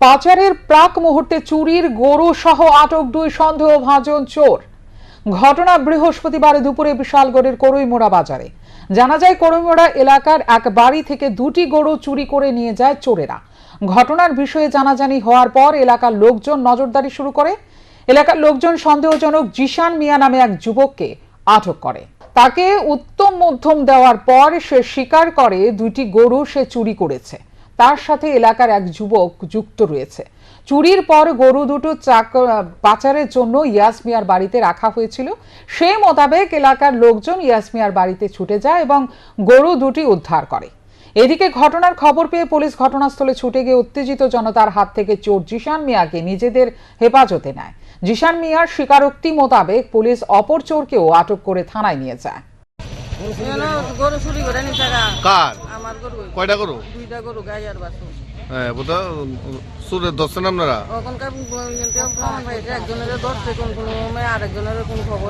পাচারের প্রাক মুহূর্তে চুরির গরু সহ আটক দুই সন্দেহভাজন চোর। ঘটনা বৃহস্পতিবার দুপুরে বিশালগড়ের করইমোড়া বাজারে। জানা যায়, করইমোড়া এলাকার এক বাড়ি থেকে দুটি গরু চুরি করে নিয়ে যায় চোরেরা। ঘটনার বিষয়ে জানাজানি হওয়ার পর এলাকার লোকজন নজরদারি শুরু করে। এলাকার লোকজন সন্দেহজনক জিশান মিয়া নামে এক যুবককে আটক করে। তাকে উত্তম মধ্যম দেওয়ার পর সে স্বীকার করে দুইটি গরু সে চুরি করেছে। তার সাথে এলাকার এক যুবক যুক্ত রয়েছে। চুরির পর গরু দুটো পাচারের জন্য ইয়াসমিয়ার বাড়িতে রাখা হয়েছিল। সেই মোতাবেক এলাকার লোকজন ইয়াসমিয়ার বাড়িতে ছুটে যায় এবং গরু দুটি উদ্ধার করে। এদিকে ঘটনার খবর পেয়ে পুলিশ ঘটনাস্থলে ছুটে গিয়ে উত্তেজিত জনতার হাত থেকে চোর জিশান মিয়াকে নিজেদের হেফাজতে নেয়। জিশান মিয়ার স্বীকারোক্তি মোতাবেক পুলিশ অপর চোরকেও আটক করে থানায় নিয়ে যায়। গরু চুরি করে নিছে কার? আমার গরু। কয়টা গরু? দুইটা গরু, গাই আর বাছুর। হ্যাঁ, বোধা সুরের ধরছেন আপনারা? ওখানকার প্রমাণ পাইছে, একজনের ধরছে কোন আরেকজনের কোন খবর